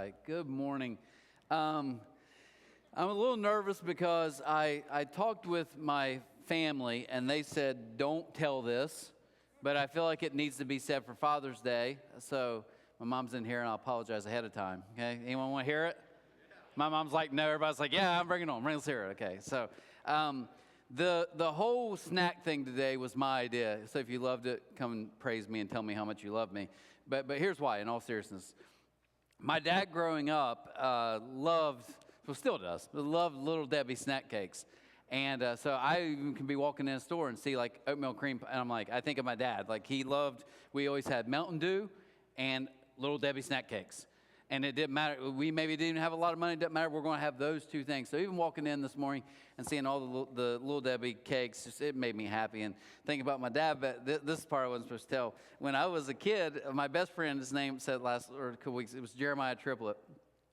right. Good morning. I'm a little nervous because I talked with my family and they said, don't tell this, but I feel like it needs to be said for Father's Day. So my mom's in here and I'll apologize ahead of time. Okay. Anyone want to hear it? My mom's like, no. Everybody's like, yeah, I'm bringing it on. Let's hear it. Okay. So the whole snack thing today was my idea. So if you loved it, come and praise me and tell me how much you love me. But here's why, in all seriousness. My dad growing up loved, well, still does, but loved Little Debbie snack cakes. And so I even can be walking in a store and see like oatmeal cream, and I'm like, I think of my dad. Like he loved, we always had Mountain Dew and Little Debbie snack cakes. And it didn't matter, we maybe didn't have a lot of money, it didn't matter, we're going to have those two things. So even walking in this morning and seeing all the Little Debbie cakes, just, it made me happy. And thinking about my dad, but this is part I wasn't supposed to tell. When I was a kid, my best friend, his name said last or a couple weeks, it was Jeremiah Triplet,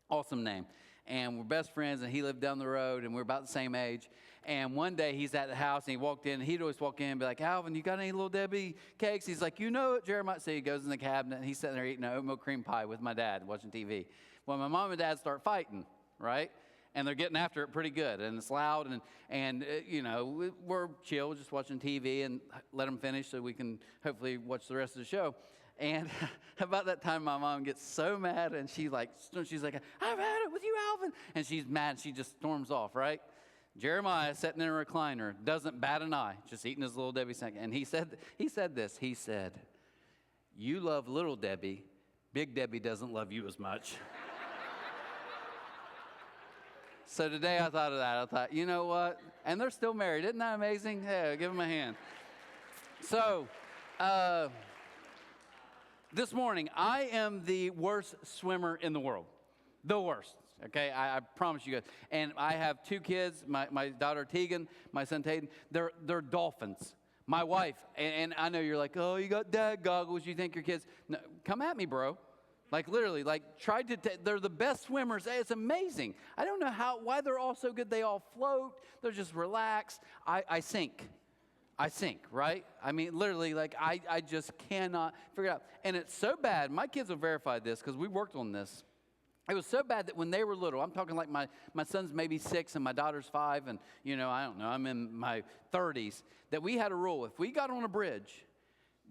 awesome name. And we're best friends, and he lived down the road, and we're about the same age. And one day, he's at the house, and he walked in, and he'd always walk in and be like, Alvin, you got any Little Debbie cakes? He's like, you know it, Jeremiah. So he goes in the cabinet, and he's sitting there eating an oatmeal cream pie with my dad, watching TV. Well, my mom and dad start fighting, right? And they're getting after it pretty good, and it's loud, and you know, we're chill, just watching TV, and let them finish so we can hopefully watch the rest of the show. And about that time, my mom gets so mad, and she's like, I've had it with you, Alvin. And she's mad, and she just storms off, right? Jeremiah, sitting in a recliner, doesn't bat an eye, just eating his Little Debbie snack. And he said this, he said, you love Little Debbie, Big Debbie doesn't love you as much. So today I thought of that. I thought, you know what? And they're still married. Isn't that amazing? Yeah, give them a hand. So, this morning, I am the worst swimmer in the world. The worst, okay? I promise you guys. And I have two kids, my daughter Tegan, my son Tayden. They're dolphins. My wife, and I know you're like, oh, you got dad goggles, you think your kids. No, come at me, bro. Like literally, like they're the best swimmers. It's amazing. I don't know why they're all so good. They all float. They're just relaxed. I sink. I sink, right? I mean, literally, like, I just cannot figure it out. And it's so bad. My kids will verify this because we worked on this. It was so bad that when they were little, I'm talking like my son's maybe 6 and my daughter's 5, and, you know, I don't know, I'm in my 30s, that we had a rule. If we got on a bridge,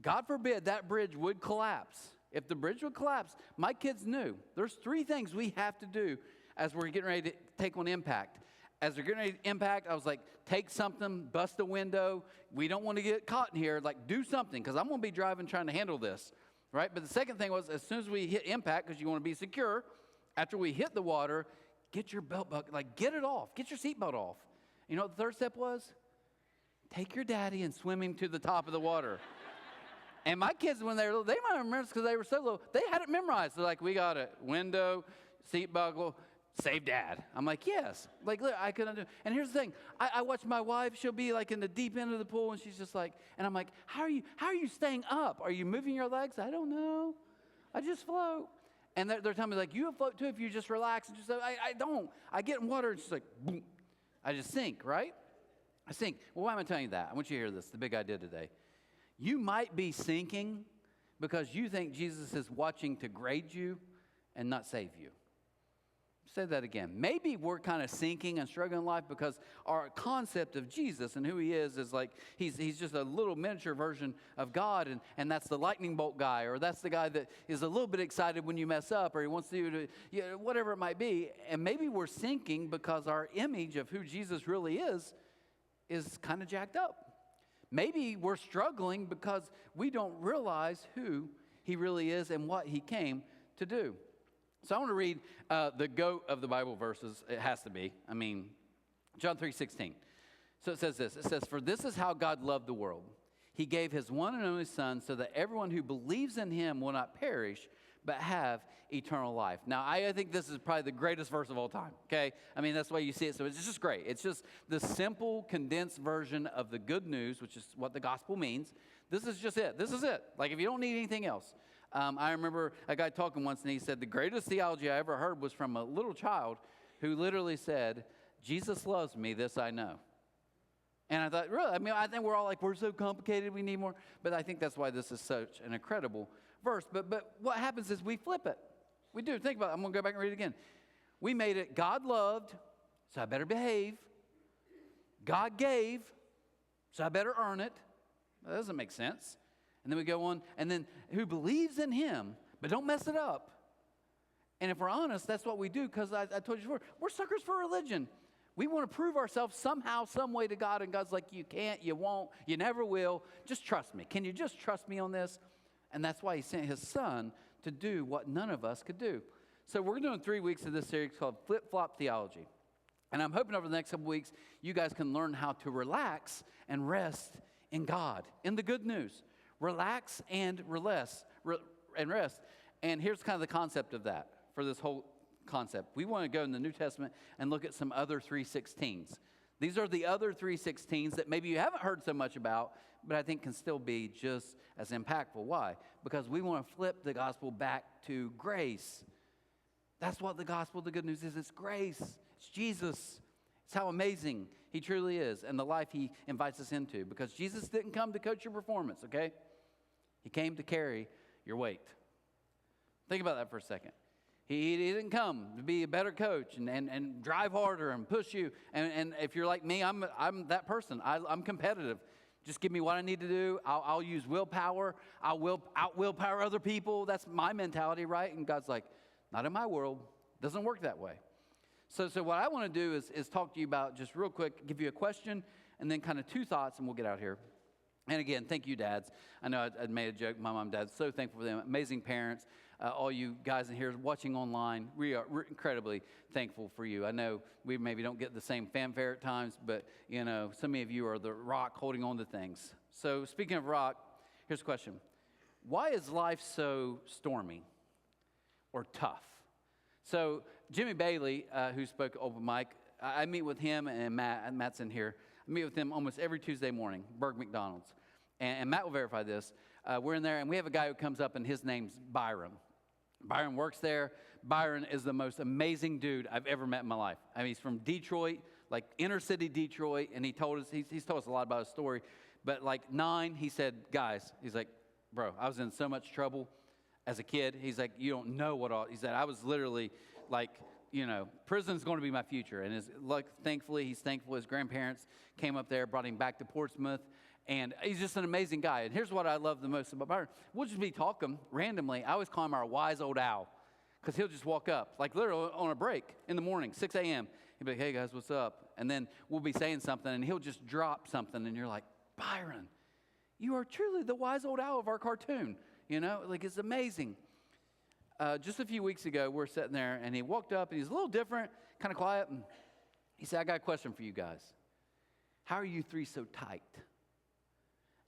God forbid that bridge would collapse. If the bridge would collapse, my kids knew there's 3 things we have to do as we're getting ready to take on impact. As they're getting ready to impact, I was like, take something, bust a window. We don't want to get caught in here. Like, do something, because I'm going to be driving trying to handle this, right? But the second thing was, as soon as we hit impact, because you want to be secure, after we hit the water, get your belt buckle, like, get it off. Get your seatbelt off. You know what the third step was? Take your daddy and swim him to the top of the water. And my kids, when they were little, they might remember this because they were so little. They had it memorized. They're like, we got it. Window, seat buckle, save dad. I'm like, yes. Like, look, I couldn't do it. And here's the thing. I watch my wife. She'll be like in the deep end of the pool, and she's just like, and I'm like, how are you staying up? Are you moving your legs? I don't know. I just float. And they're telling me, like, you float too if you just relax. And just I don't. I get in water, and she's like, boom. I just sink, right? I sink. Well, why am I telling you that? I want you to hear this, the big idea today. You might be sinking because you think Jesus is watching to grade you and not save you. Say that again. Maybe we're kind of sinking and struggling in life because our concept of Jesus and who he is like he's just a little miniature version of God, and that's the lightning bolt guy, or that's the guy that is a little bit excited when you mess up, or he wants you to, you know, whatever it might be. And maybe we're sinking because our image of who Jesus really is kind of jacked up. Maybe we're struggling because we don't realize who he really is and what he came to do. So I want to read the GOAT of the Bible verses. It has to be. I mean, John 3:16. So it says this. It says, for this is how God loved the world. He gave his one and only Son so that everyone who believes in him will not perish, but have eternal life. Now, I think this is probably the greatest verse of all time, okay? I mean, that's the way you see it. So it's just great. It's just the simple, condensed version of the good news, which is what the gospel means. This is just it. This is it. Like, if you don't need anything else. I remember a guy talking once, and he said, the greatest theology I ever heard was from a little child who literally said, Jesus loves me, this I know. And I thought, really? I mean, I think we're all like, we're so complicated, we need more. But I think that's why this is such an incredible verse. But what happens is we flip it. We do. Think about it. I'm going to go back and read it again. We made it God loved, so I better behave. God gave, so I better earn it. That doesn't make sense. And then we go on, and then who believes in him, but don't mess it up. And if we're honest, that's what we do, because I told you before, we're suckers for religion. We want to prove ourselves somehow, some way to God, and God's like, you can't, you won't, you never will. Just trust me. Can you just trust me on this? And that's why he sent his son to do what none of us could do. So we're doing 3 weeks of this series called Flip-Flop Theology. And I'm hoping over the next couple weeks, you guys can learn how to relax and rest in God, in the good news. Relax and rest. And here's kind of the concept of that for this whole concept. We want to go in the New Testament and look at some other 3:16s. These are the other 3:16s that maybe you haven't heard so much about, but I think can still be just as impactful. Why? Because we want to flip the gospel back to grace. That's what the gospel, the good news is. It's grace. It's Jesus. It's how amazing he truly is and the life he invites us into. Because Jesus didn't come to coach your performance, okay? He came to carry your weight. Think about that for a second. He didn't come to be a better coach and drive harder and push you. And if you're like me, I'm that person. I'm competitive. Just give me what I need to do. I'll use willpower. I'll out-willpower other people. That's my mentality, right? And God's like, not in my world. Doesn't work that way. So what I want to do is talk to you about, just real quick, give you a question, and then kind of 2 thoughts, and we'll get out here. And again, thank you, dads. I know I made a joke. My mom and dad, so thankful for them. Amazing parents. All you guys in here watching online, we're incredibly thankful for you. I know we maybe don't get the same fanfare at times, but, you know, some of you are the rock holding on to things. So speaking of rock, here's a question. Why is life so stormy or tough? So Jimmy Bailey, who spoke open mic, I meet with him and Matt, and Matt's in here. I meet with him almost every Tuesday morning, McDonald's. And Matt will verify this. We're in there, and we have a guy who comes up, and his name's Byron. Byron works there. Byron is the most amazing dude I've ever met in my life. I mean, he's from Detroit, like inner city Detroit, and he's told us a lot about his story. But like 9, he said, guys, he's like, bro, I was in so much trouble as a kid. He's like, you don't know what all, he said, I was literally like, you know, prison's going to be my future. And thankfully, he's thankful his grandparents came up there, brought him back to Portsmouth. And he's just an amazing guy. And here's what I love the most about Byron. We'll just be talking randomly. I always call him our wise old owl, because he'll just walk up, like literally on a break in the morning, 6 a.m. He'll be like, hey, guys, what's up? And then we'll be saying something, and he'll just drop something, and you're like, Byron, you are truly the wise old owl of our cartoon. You know, like it's amazing. Just a few weeks ago, we're sitting there, and he walked up, and he's a little different, kind of quiet, and he said, I got a question for you guys. How are you 3 so tight?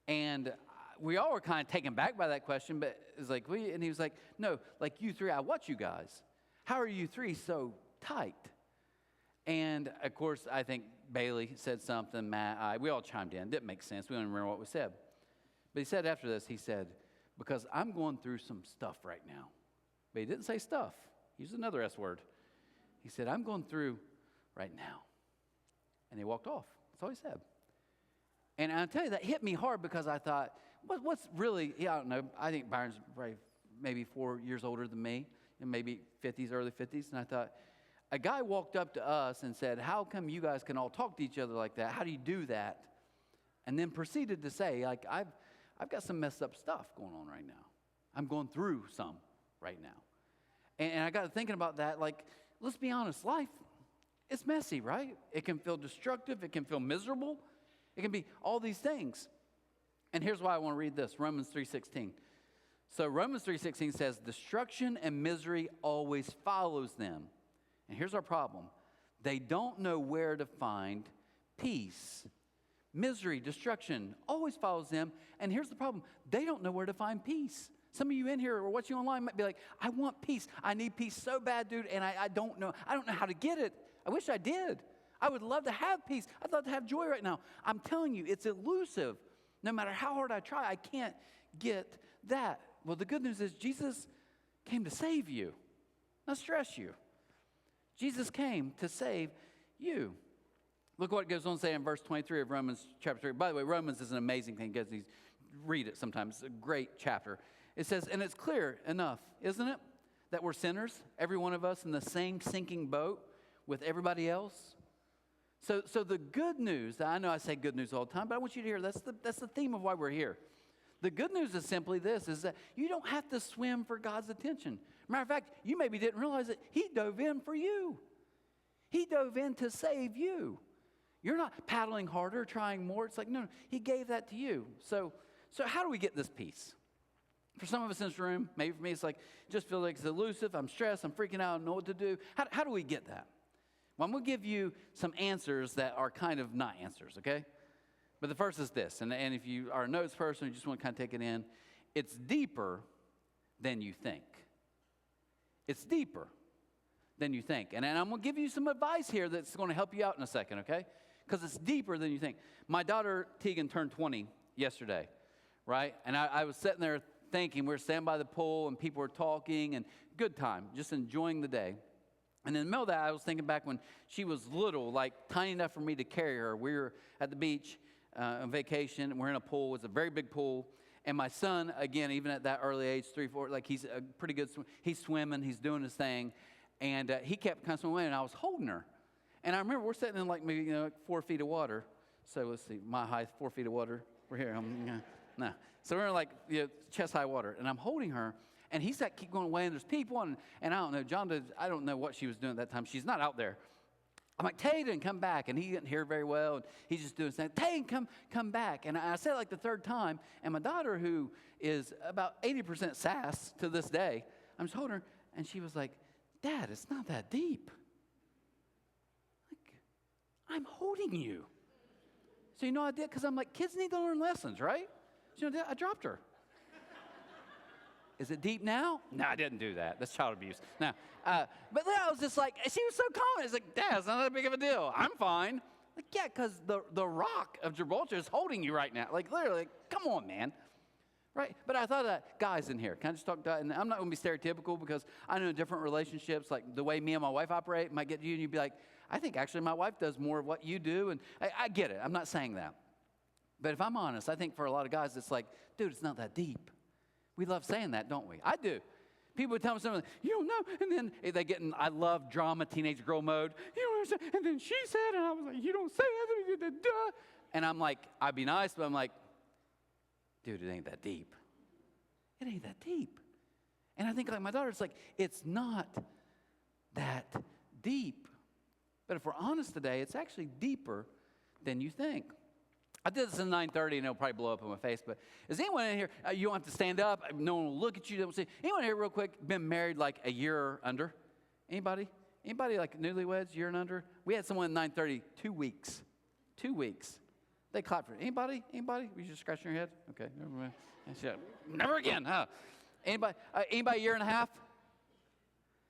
And we all were kind of taken back by that question, but it's like, and he was like, no, like you 3, I watch you guys. How are you 3 so tight? And of course, I think Bailey said something, Matt, we all chimed in. Didn't make sense. We don't even remember what we said. But he said after this, he said, because I'm going through some stuff right now. But he didn't say stuff. He used another S word. He said, I'm going through right now. And he walked off. That's all he said. And I'll tell you, that hit me hard, because I thought, what's really, I don't know, I think Byron's probably maybe 4 years older than me, and maybe 50s, early 50s. And I thought, a guy walked up to us and said, how come you guys can all talk to each other like that? How do you do that? And then proceeded to say, like, I've got some messed up stuff going on right now. I'm going through some right now. And I got thinking about that, like, let's be honest, life, it's messy, right? It can feel destructive. It can feel miserable. It can be all these things. And here's why I want to read this, Romans 3:16. So Romans 3:16 says, destruction and misery always follows them. And here's our problem. They don't know where to find peace. Misery, destruction always follows them. And here's the problem. They don't know where to find peace. Some of you in here or watching online might be like, I want peace. I need peace so bad, dude, and I don't know. I don't know how to get it. I wish I did. I would love to have peace. I'd love to have joy right now. I'm telling you, it's elusive. No matter how hard I try, I can't get that. Well, the good news is Jesus came to save you, not stress you. Jesus came to save you. Look what it goes on to say in verse 23 of Romans chapter 3. By the way, Romans is an amazing thing, because read it sometimes. It's a great chapter. It says, and it's clear enough, isn't it, that we're sinners, every one of us in the same sinking boat with everybody else? So the good news, I know I say good news all the time, but I want you to hear that's the theme of why we're here. The good news is simply this, is that you don't have to swim for God's attention. Matter of fact, you maybe didn't realize that he dove in for you. He dove in to save you. You're not paddling harder, trying more. It's like, no, he gave that to you. So how do we get this peace? For some of us in this room, maybe for me, it's like, just feel like it's elusive. I'm stressed. I'm freaking out. I don't know what to do. How do we get that? Well, I'm going to give you some answers that are kind of not answers, okay? But the first is this, and if you are a notes person, you just want to kind of take it in, it's deeper than you think. It's deeper than you think. And I'm going to give you some advice here that's going to help you out in a second, okay? Because it's deeper than you think. My daughter, Tegan, turned 20 yesterday, right? And I was sitting there thinking, we were standing by the pool, and people were talking, and good time, just enjoying the day. And in the middle of that, I was thinking back when she was little, like tiny enough for me to carry her. We were at the beach on vacation, and we're in a pool. It's a very big pool. And my son, again, even at that early age, 3, 4, like he's a pretty good swimmer. He's swimming. He's doing his thing. And he kept kind of swimming away, and I was holding her. And I remember we're sitting in like maybe 4 feet of water. So let's see, my height, 4 feet of water. We're here. No. So we're in like chest-high water, and I'm holding her. And he's like, keep going away, and there's people, and I don't know, I don't know what she was doing at that time. She's not out there. I'm like, Tayden, come back. And he didn't hear very well, and he's just doing something. Tayden, come back. And I said it like the third time, and my daughter, who is about 80% sass to this day, I'm just holding her, and she was like, Dad, it's not that deep. Like, I'm holding you. So you know what I did? Because I'm like, kids need to learn lessons, right? So you know, I dropped her. Is it deep now? No, I didn't do that. That's child abuse. No. But then I was just like, she was so calm. It's like, Dad, it's not that big of a deal. I'm fine. Like, yeah, because the rock of Gibraltar is holding you right now. Like, literally, come on, man. Right? But I thought that guys in here, can I just talk to, and I'm not going to be stereotypical because I know different relationships, like the way me and my wife operate might get to you, and you'd be like, I think actually my wife does more of what you do, and I get it. I'm not saying that. But if I'm honest, I think for a lot of guys, it's like, dude, it's not that deep. We love saying that, don't we? I do. People would tell me something, you don't know. And then they get in, I love drama, teenage girl mode. You know what I'm saying? And then she said, and I was like, you don't say that. And I'm like, I'd be nice, but I'm like, dude, it ain't that deep. It ain't that deep. And I think like my daughter, it's like, it's not that deep. But if we're honest today, it's actually deeper than you think. I did this in 9:30, and it'll probably blow up in my face, but is anyone in here, you don't have to stand up, no one will look at you, they don't see. Anyone here real quick been married like a year or under? Anybody? Anybody like newlyweds, year and under? We had someone in 9:30, 2 weeks. 2 weeks. They clapped for it. Anybody? Anybody? You just scratching your head? Okay, never mind. Never again, huh? Anybody? Anybody a year and a half?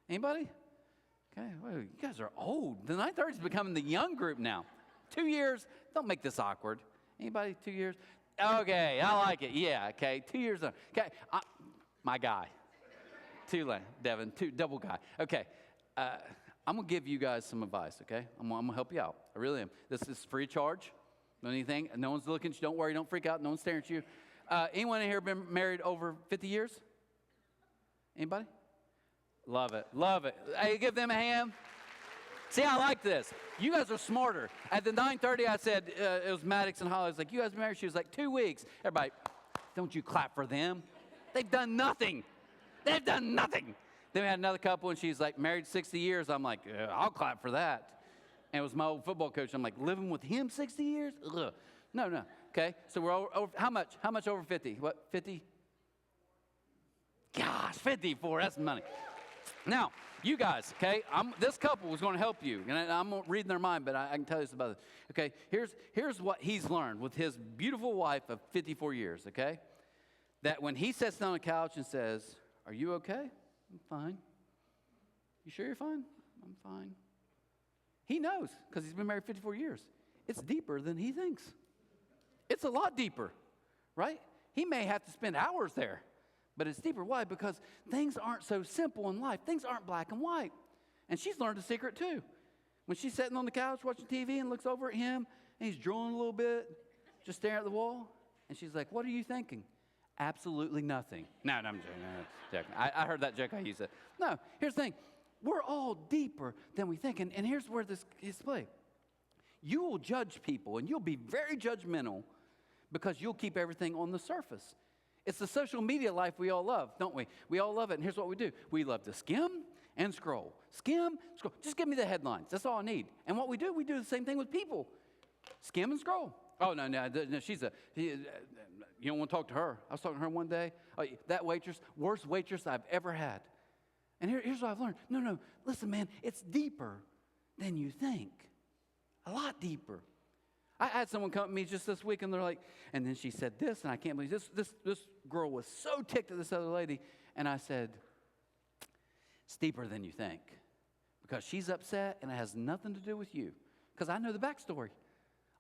Anybody? Okay, well, you guys are old. The 9:30 is becoming the young group now. 2 years, don't make this awkward. Anybody 2 years? Okay, I like it. Yeah, okay, 2 years. Okay, my guy. Devin, double guy. Okay, I'm going to give you guys some advice, okay? I'm going to help you out. I really am. This is free of charge. No anything. No one's looking at you. Don't worry. Don't freak out. No one's staring at you. Anyone in here been married over 50 years? Anybody? Love it. Love it. Hey, give them a hand. See, I like this. You guys are smarter. At the 9:30, I said, it was Maddox and Holly. I was like, you guys been married? She was like, 2 weeks. Everybody, don't you clap for them. They've done nothing. They've done nothing. Then we had another couple, and she's like, married 60 years. I'm like, I'll clap for that. And it was my old football coach. I'm like, living with him 60 years? Ugh. No. Okay, so we're over how much? How much over 50? What, 50? Gosh, 54, that's money. Now, you guys, okay, this couple was going to help you. And I'm reading their mind, but I can tell you this about it. Okay, here's what he's learned with his beautiful wife of 54 years, okay? That when he sits down on the couch and says, are you okay? I'm fine. You sure you're fine? I'm fine. He knows, because he's been married 54 years. It's deeper than he thinks. It's a lot deeper, right? He may have to spend hours there. But it's deeper. Why? Because things aren't so simple in life. Things aren't black and white. And she's learned a secret too. When she's sitting on the couch watching TV and looks over at him, and he's drooling a little bit, just staring at the wall, and she's like, what are you thinking? absolutely nothing. No, I'm joking. I heard that joke. I used it. No, here's the thing. We're all deeper than we think. And here's where this is played. You will judge people, and you'll be very judgmental because you'll keep everything on the surface. It's the social media life we all love, don't we? We all love it, and here's what we do. We love to skim and scroll. Skim, scroll. Just give me the headlines. That's all I need. And what we do the same thing with people. Skim and scroll. Oh, no, you don't want to talk to her. I was talking to her one day. Oh, that waitress, worst waitress I've ever had. And here's what I've learned. No, listen, man, it's deeper than you think. A lot deeper. I had someone come to me just this week, and they're like, and then she said this, and I can't believe this girl was so ticked at this other lady. And I said, it's deeper than you think. Because she's upset, and it has nothing to do with you. Because I know the backstory.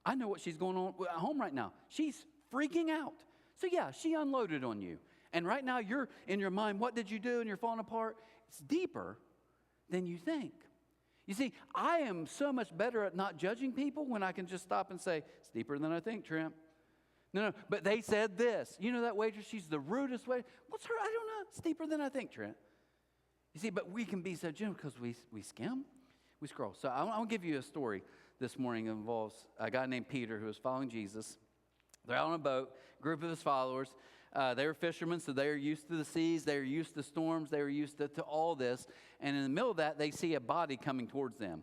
I know what she's going on at home right now. She's freaking out. So yeah, she unloaded on you. And right now you're in your mind, what did you do? And you're falling apart. It's deeper than you think. You see, I am so much better at not judging people when I can just stop and say, it's deeper than I think, Trent. No, but they said this. You know that waitress, she's the rudest waitress. What's her? I don't know. It's deeper than I think, Trent. You see, but we can be so gentle because we skim, we scroll. So I'll give you a story this morning that involves a guy named Peter who was following Jesus. They're out on a boat, group of his followers. They were fishermen, so they were used to the seas. They were used to storms. They were used to all this. And in the middle of that, they see a body coming towards them.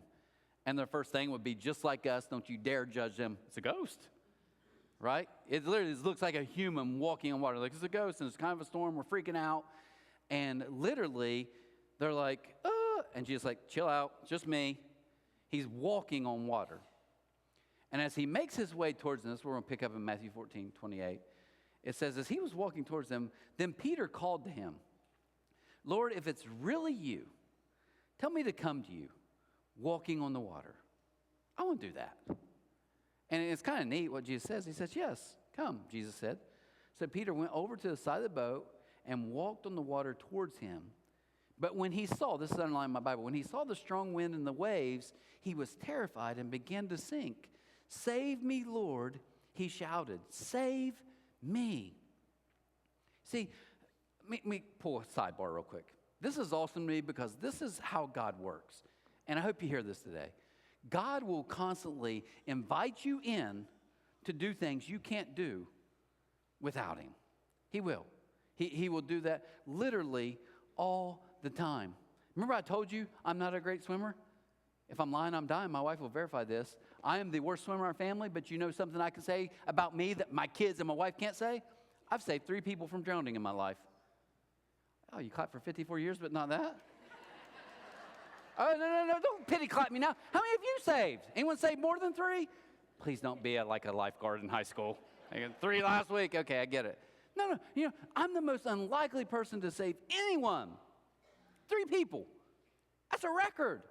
And their first thing would be, just like us, don't you dare judge them. It's a ghost, right? It literally looks like a human walking on water. Like, it's a ghost, and it's kind of a storm. We're freaking out. And literally, they're like, oh. And Jesus like, chill out, just me. He's walking on water. And as he makes his way towards them, this is what we're going to pick up in Matthew 14:28. It says, as he was walking towards them, then Peter called to him, Lord, if it's really you, tell me to come to you, walking on the water. I want to do that. And it's kind of neat what Jesus says. He says, yes, come, Jesus said. So Peter went over to the side of the boat and walked on the water towards him. But when he saw, this is underlined in my Bible, when he saw the strong wind and the waves, he was terrified and began to sink. Save me, Lord, he shouted. Save me. See, let me pull a sidebar real quick. This is awesome to me because this is how God works. And I hope you hear this today. God will constantly invite you in to do things you can't do without him. He will. He will do that literally all the time. Remember I told you I'm not a great swimmer? If I'm lying, I'm dying. My wife will verify this. I am the worst swimmer in our family, but you know something I can say about me that my kids and my wife can't say? I've saved 3 people from drowning in my life. Oh, you clapped for 54 years, but not that? Oh, no, don't pity clap me now. How many of you saved? Anyone saved more than 3? Please don't be like a lifeguard in high school. I got 3 last week. Okay, I get it. No, I'm the most unlikely person to save anyone. 3 people. That's a record.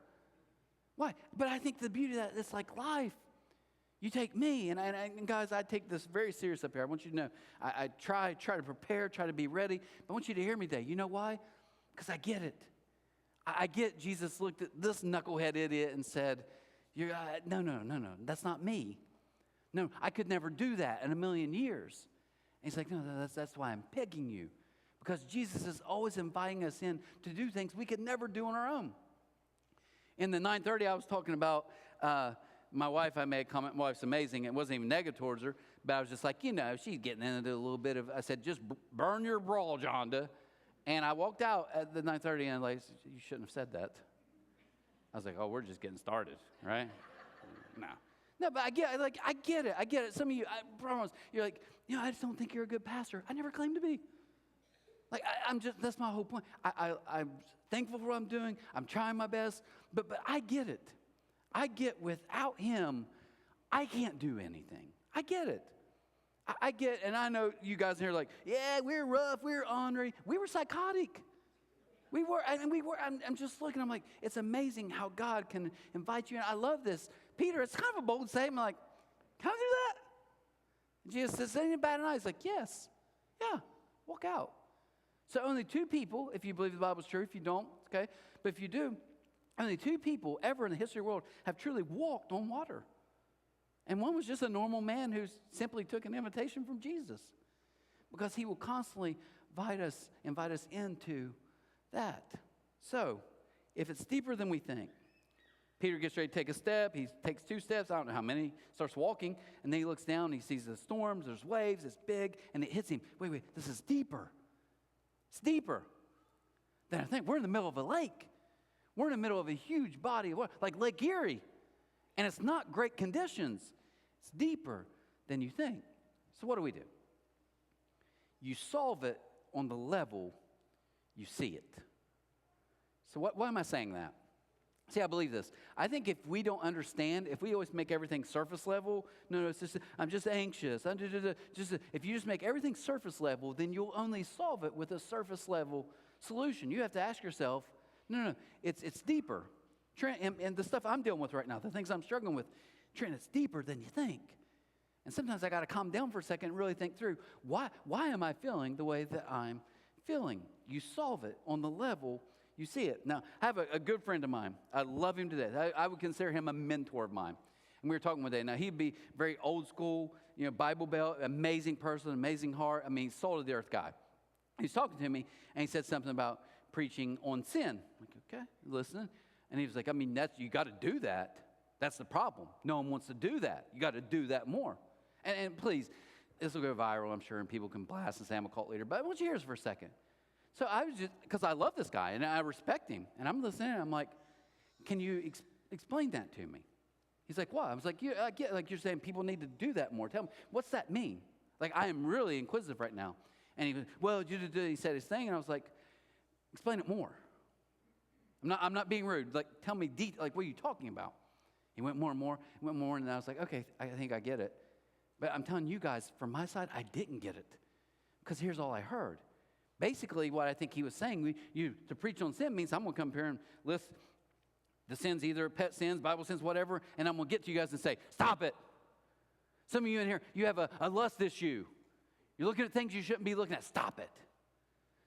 Why? But I think the beauty of that, it's like life. You take me, and guys, I take this very serious up here. I want you to know, I try to prepare, try to be ready. But I want you to hear me today. You know why? Because I get it. I get Jesus looked at this knucklehead idiot and said, no, that's not me. No, I could never do that in a million years. And he's like, no, that's why I'm picking you. Because Jesus is always inviting us in to do things we could never do on our own. In the 9:30, I was talking about my wife. I made a comment, my wife's amazing. It wasn't even negative towards her, but I was just like, she's getting into a little bit of, I said, just burn your bra, Jonda. And I walked out at the 9:30, and like, you shouldn't have said that. I was like, oh, we're just getting started, right? No, but I get it. Some of you, I promise, you're like, I just don't think you're a good pastor. I never claimed to be. Like, that's my whole point. I'm thankful for what I'm doing. I'm trying my best. But I get it. I get without him, I can't do anything. I get it. I get, and I know you guys here are like, yeah, we're rough, we're ornery. We were psychotic. I'm just looking, I'm like, it's amazing how God can invite you in. I love this. Peter, it's kind of a bold statement, like, can I do that? Jesus says, ain't it bad enough? He's like, yes. Yeah, walk out. So only 2 people, if you believe the Bible's true, if you don't, okay? But if you do, only 2 people ever in the history of the world have truly walked on water. And one was just a normal man who simply took an invitation from Jesus. because he will constantly invite us into that. So, if it's deeper than we think, Peter gets ready to take a step. He takes 2 steps. I don't know how many. Starts walking, and then he looks down. And he sees the storms. There's waves. It's big, and it hits him. Wait. This is deeper. It's deeper than I think. We're in the middle of a lake. We're in the middle of a huge body of water, like Lake Erie, and it's not great conditions. It's deeper than you think. So what do? You solve it on the level you see it. So why am I saying that? See, I believe this. I think if we don't understand, if we always make everything surface level, it's just, I'm just anxious. If you just make everything surface level, then you'll only solve it with a surface level solution. You have to ask yourself, it's deeper. Trent, and the stuff I'm dealing with right now, the things I'm struggling with, Trent, it's deeper than you think. And sometimes I got to calm down for a second and really think through, why am I feeling the way that I'm feeling? You solve it on the level you see it. Now, I have a good friend of mine. I love him to death. I would consider him a mentor of mine. And we were talking one day. Now, he'd be very old school, Bible Belt, amazing person, amazing heart. I mean, soul of the earth guy. He's talking to me, and he said something about preaching on sin. I'm like, okay, listening. And he was like, you got to do that. That's the problem. No one wants to do that. You got to do that more. And please, this will go viral, I'm sure, and people can blast and say I'm a cult leader. But I want you to hear this for a second. So I was because I love this guy, and I respect him. And I'm listening, and I'm like, can you explain that to me? He's like, what? I was like, I get, like you're saying people need to do that more. Tell me, what's that mean? Like, I am really inquisitive right now. And he goes, well, he said his thing, and I was like, explain it more. I'm not being rude. Like, tell me, what are you talking about? He went more and more, and I was like, okay, I think I get it. But I'm telling you guys, from my side, I didn't get it. Because here's all I heard. Basically, what I think he was saying, to preach on sin means I'm going to come here and list the sins, either pet sins, Bible sins, whatever, and I'm going to get to you guys and say, stop it. Some of you in here, you have a lust issue. You're looking at things you shouldn't be looking at. Stop it.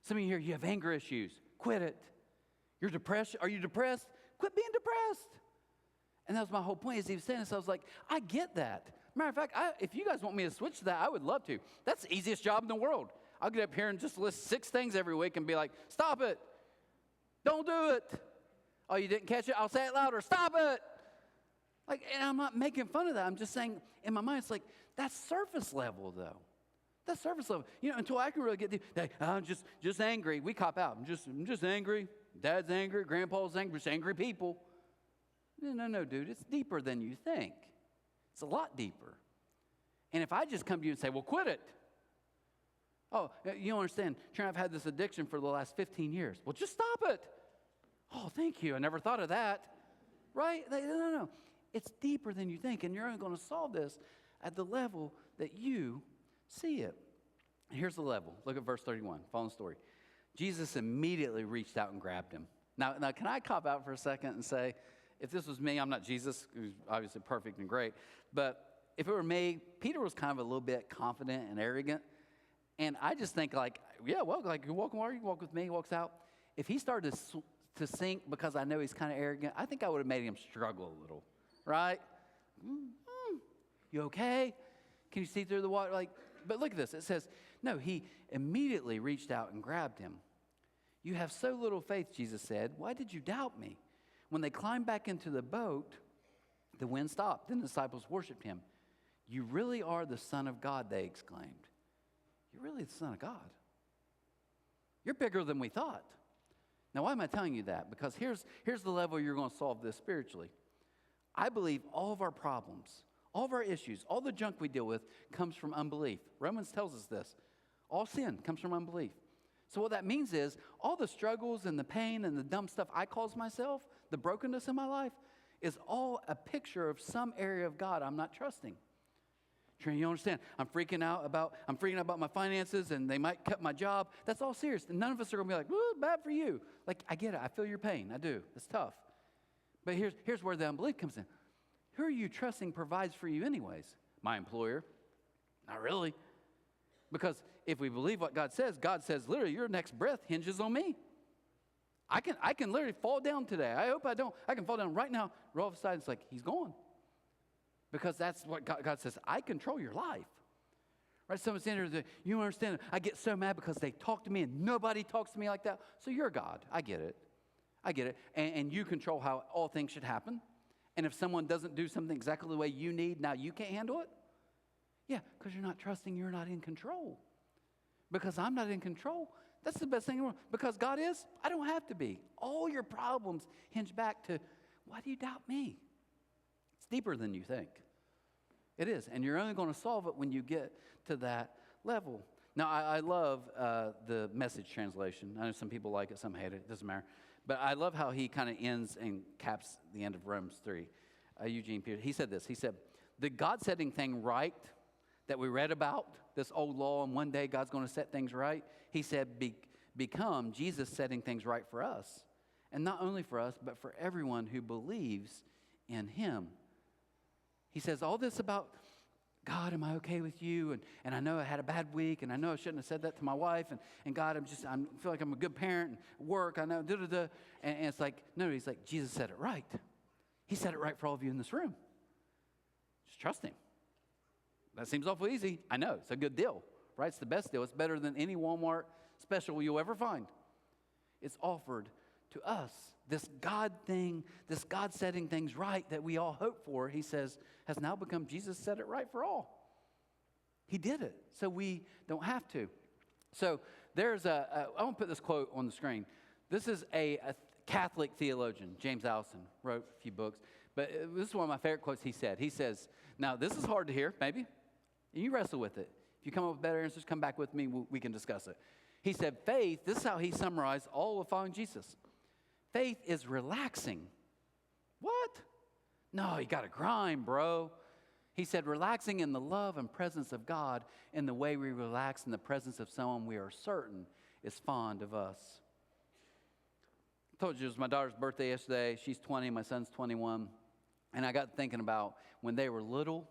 Some of you here, you have anger issues. Quit it. You're depressed. Are you depressed? Quit being depressed. And that was my whole point as he was saying this. I was like, I get that. Matter of fact, if you guys want me to switch to that, I would love to. That's the easiest job in the world. I'll get up here and just list 6 things every week and be like, stop it. Don't do it. Oh, you didn't catch it? I'll say it louder. Stop it. Like, and I'm not making fun of that. I'm just saying, in my mind, it's like, that's surface level, though. That's surface level. Until I can really get I'm just angry. We cop out. I'm just angry. Dad's angry. Grandpa's angry. Just angry people. No, dude. It's deeper than you think. It's a lot deeper. And if I just come to you and say, well, quit it. Oh, you don't understand. Trent, I've had this addiction for the last 15 years. Well, just stop it. Oh, thank you. I never thought of that. Right? No. It's deeper than you think, and you're only going to solve this at the level that you see it. Here's the level. Look at verse 31. Follow the story. Jesus immediately reached out and grabbed him. Now, can I cop out for a second and say, if this was me, I'm not Jesus, who's obviously perfect and great, but if it were me, Peter was kind of a little bit confident and arrogant. And I just think you walk water, you walk with me, he walks out. If he started to sink because I know he's kind of arrogant, I think I would have made him struggle a little, right? You okay? Can you see through the water? But look at this. It says, no, he immediately reached out and grabbed him. You have so little faith, Jesus said. Why did you doubt me? When they climbed back into the boat, the wind stopped. Then the disciples worshiped him. You really are the Son of God, they exclaimed. You're really the Son of God. You're bigger than we thought. Now, why am I telling you that? Because here's the level you're going to solve this spiritually. I believe all of our problems, all of our issues, all the junk we deal with comes from unbelief. Romans tells us this. All sin comes from unbelief. So what that means is all the struggles and the pain and the dumb stuff I cause myself, the brokenness in my life, is all a picture of some area of God I'm not trusting. Trent, you understand? I'm freaking out about my finances, and they might cut my job. That's all serious. And none of us are going to be like, "Ooh, bad for you." Like, I get it. I feel your pain. I do. It's tough. But here's where the unbelief comes in. Who are you trusting provides for you anyways? My employer? Not really. Because if we believe what God says literally your next breath hinges on me. I can literally fall down today. I hope I don't. I can fall down right now, roll off the side. It's like, he's gone. Because that's what God says. I control your life. Right? Someone standing there, you don't understand. I get so mad because they talk to me and nobody talks to me like that. So you're God. I get it. I get it. And you control how all things should happen. And if someone doesn't do something exactly the way you need, now you can't handle it? Yeah, because you're not trusting, you're not in control. Because I'm not in control. That's the best thing in the world. Because God is, I don't have to be. All your problems hinge back to, why do you doubt me? It's deeper than you think. It is. And you're only going to solve it when you get to that level. Now, I love the Message translation. I know some people like it, some hate it. It doesn't matter. But I love how he kind of ends and caps the end of Romans 3. Eugene Peterson, he said this. He said, the God-setting thing right that we read about, this old law, and one day God's going to set things right, he said, become Jesus setting things right for us. And not only for us, but for everyone who believes in him. He says, all this about, God, am I okay with you? And I know I had a bad week, and I know I shouldn't have said that to my wife, and God, I feel like I'm a good parent, and work, I know, da-da-da. And it's like, no, he's like, Jesus said it right. He said it right for all of you in this room. Just trust him. That seems awful easy. I know, it's a good deal, right? It's the best deal. It's better than any Walmart special you'll ever find. It's offered to us. This God thing, this God setting things right that we all hope for, he says, has now become Jesus set it right for all. He did it, so we don't have to. So there's I want to put this quote on the screen. This is a Catholic theologian, James Allison, wrote a few books. But this is one of my favorite quotes he said. He says, now this is hard to hear, maybe. You wrestle with it. If you come up with better answers, come back with me, we can discuss it. He said, faith, this is how he summarized all of following Jesus. Faith is relaxing. What? No, you got to grind, bro. He said, relaxing in the love and presence of God in the way we relax in the presence of someone we are certain is fond of us. I told you it was my daughter's birthday yesterday. She's 20, my son's 21. And I got thinking about when they were little,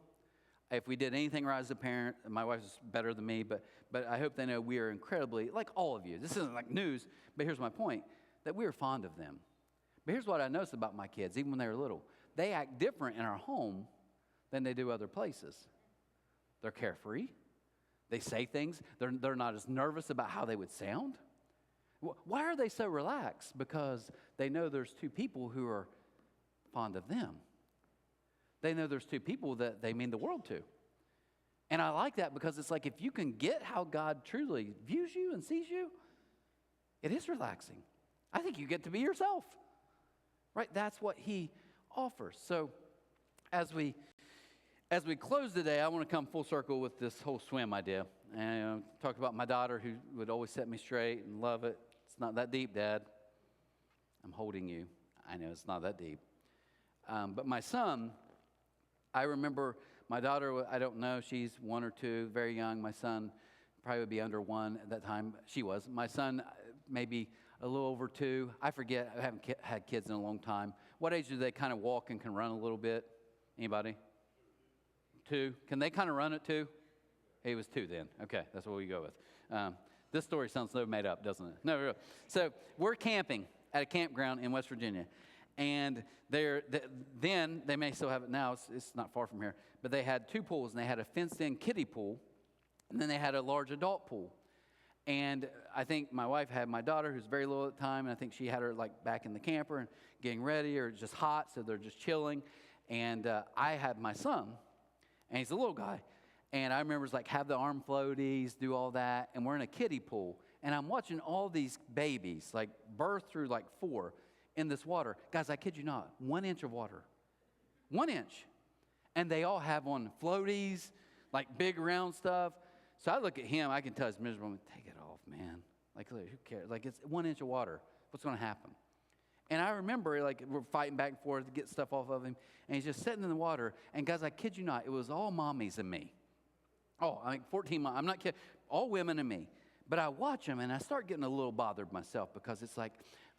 if we did anything right as a parent, and my wife's better than me, but I hope they know we are incredibly, like all of you, this isn't like news, but here's my point, that we are fond of them. But here's what I noticed about my kids, even when they were little. They act different in our home than they do other places. They're carefree. They say things. They're not as nervous about how they would sound. Why are they so relaxed? Because they know there's two people who are fond of them. They know there's two people that they mean the world to. And I like that because it's like if you can get how God truly views you and sees you, it is relaxing. I think you get to be yourself, right? That's what he offers. So as we close today, I want to come full circle with this whole swim idea. And talk about my daughter who would always set me straight and love it. It's not that deep, Dad. I'm holding you. I know it's not that deep. But my son, I remember my daughter, I don't know, she's 1 or 2, very young. My son probably would be under 1 at that time. She was. My son, maybe a little over 2. I forget. I haven't had kids in a long time. What age do they kind of walk and can run a little bit? Anybody? 2. Can they kind of run at 2? He was 2 then. Okay, that's what we go with. This story sounds so made up, doesn't it? No, really. So we're camping at a campground in West Virginia. And then, they may still have it now, it's not far from here, but they had 2 pools, and they had a fenced-in kiddie pool, and then they had a large adult pool. And I think my wife had my daughter, who's very little at the time, and I think she had her like back in the camper and getting ready, or just hot, so they're just chilling. And I had my son, and he's a little guy. And I remember it's like have the arm floaties, do all that, and we're in a kiddie pool. And I'm watching all these babies, like birth through like 4, in this water. Guys, I kid you not, 1 inch of water. 1 inch. And they all have on floaties, like big round stuff. So I look at him, I can tell he's miserable. I'm like, take it off, man. Like, who cares? Like, it's 1 inch of water. What's going to happen? And I remember, like, we're fighting back and forth to get stuff off of him. And he's just sitting in the water. And guys, I kid you not, it was all mommies and me. Oh, I think 14 moms. I'm not kidding. All women and me. But I watch him, and I start getting a little bothered myself because it's like,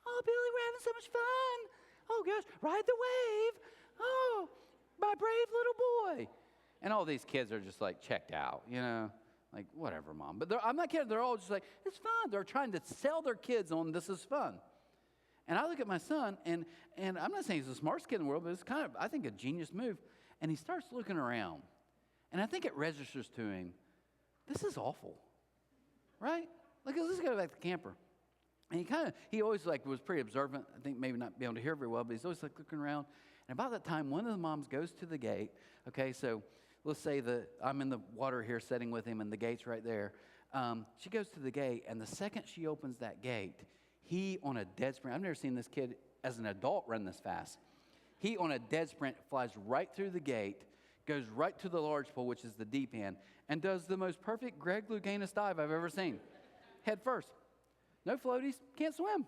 oh, Billy, we're having so much fun. Oh, gosh, ride the wave. Oh, my brave little boy. And all these kids are just, like, checked out, you know. Like, whatever, Mom. But I'm not kidding. They're all just like, it's fun. They're trying to sell their kids on this is fun. And I look at my son, and I'm not saying he's the smartest kid in the world, but it's kind of, I think, a genius move. And he starts looking around. And I think it registers to him this is awful, right? Like, let's go back to the camper. And he always like was pretty observant. I think maybe not be able to hear very well, but he's always like looking around. And about that time, one of the moms goes to the gate. Okay, so let's say that I'm in the water here sitting with him and the gate's right there. She goes to the gate, and the second she opens that gate, he on a dead sprint, I've never seen this kid as an adult run this fast. He on a dead sprint flies right through the gate, goes right to the large pool, which is the deep end, and does the most perfect Greg Louganis dive I've ever seen. Head first. No floaties, can't swim.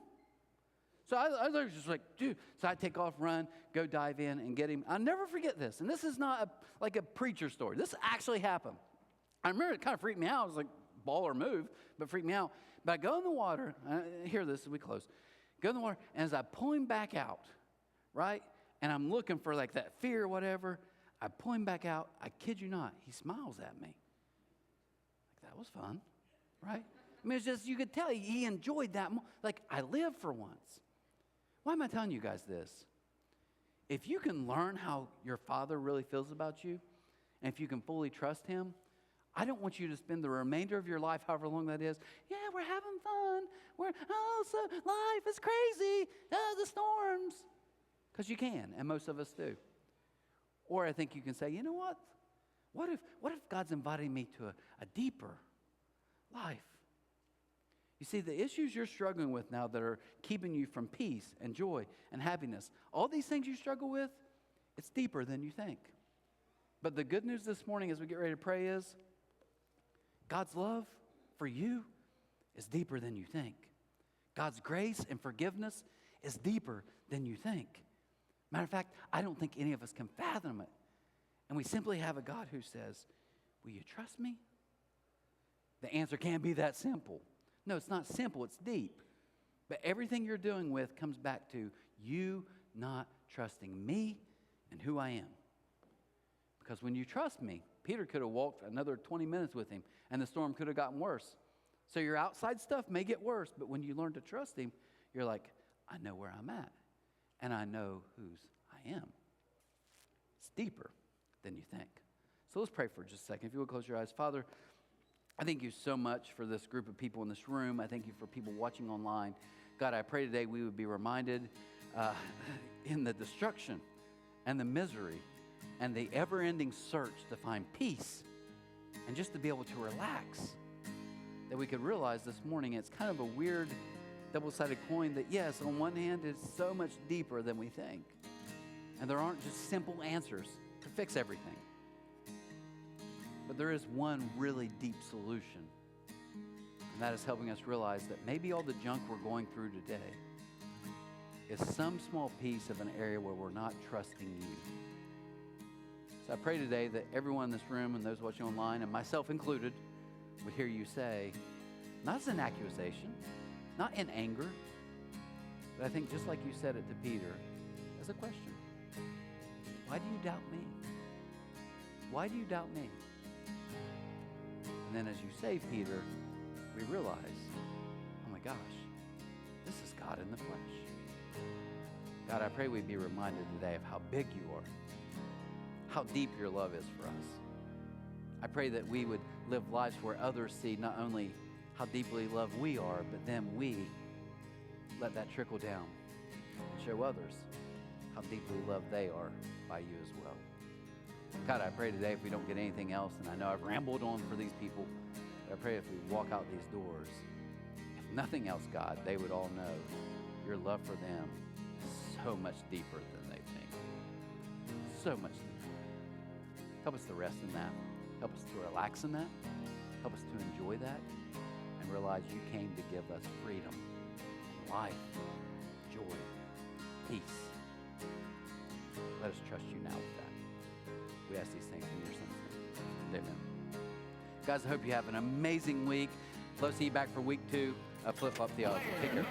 So I was just like, dude. So I take off, run, go dive in and get him. I'll never forget this. And this is not like a preacher story. This actually happened. I remember it kind of freaked me out. It was like ball or move, but freaked me out. But I go in the water. Hear this as we close. Go in the water, and as I pull him back out, right? And I'm looking for like that fear or whatever. I pull him back out. I kid you not. He smiles at me. Like, that was fun, right? I mean, it's just, you could tell he enjoyed that. Like, I lived for once. Why am I telling you guys this? If you can learn how your Father really feels about you, and if you can fully trust him, I don't want you to spend the remainder of your life, however long that is, yeah, we're having fun. So life is crazy. The storms. Because you can, and most of us do. Or I think you can say, you know what? What if God's inviting me to a deeper life? You see, the issues you're struggling with now that are keeping you from peace and joy and happiness, all these things you struggle with, it's deeper than you think. But the good news this morning as we get ready to pray is God's love for you is deeper than you think. God's grace and forgiveness is deeper than you think. Matter of fact, I don't think any of us can fathom it. And we simply have a God who says, will you trust me? The answer can't be that simple. No, it's not simple, it's deep. But everything you're doing with comes back to you not trusting me and who I am. Because when you trust me, Peter could have walked another 20 minutes with him, and the storm could have gotten worse. So your outside stuff may get worse, but when you learn to trust him, you're like, I know where I'm at, and I know whose I am. It's deeper than you think. So let's pray for just a second. If you will close your eyes. Father, I thank you so much for this group of people in this room. I thank you for people watching online. God, I pray today we would be reminded in the destruction and the misery and the ever-ending search to find peace and just to be able to relax, that we could realize this morning it's kind of a weird double-sided coin that, yes, on one hand, it's so much deeper than we think. And there aren't just simple answers to fix everything. But there is one really deep solution, and that is helping us realize that maybe all the junk we're going through today is some small piece of an area where we're not trusting you. So I pray today that everyone in this room and those watching online, and myself included, would hear you say, not as an accusation, not in anger, but I think just like you said it to Peter, as a question. Why do you doubt me? Why do you doubt me? And then as you say, Peter, we realize, oh my gosh, this is God in the flesh. God, I pray we'd be reminded today of how big you are, how deep your love is for us. I pray that we would live lives where others see not only how deeply loved we are, but then we let that trickle down and show others how deeply loved they are by you as well. God, I pray today if we don't get anything else, and I know I've rambled on for these people, but I pray if we walk out these doors, if nothing else, God, they would all know your love for them is so much deeper than they think. So much deeper. Help us to rest in that. Help us to relax in that. Help us to enjoy that and realize you came to give us freedom, life, joy, peace. Let us trust you now with that. We ask these things in your son's name. Amen. Guys, I hope you have an amazing week. Love to see you back for week 2 of Flip Flop Theology. Take care.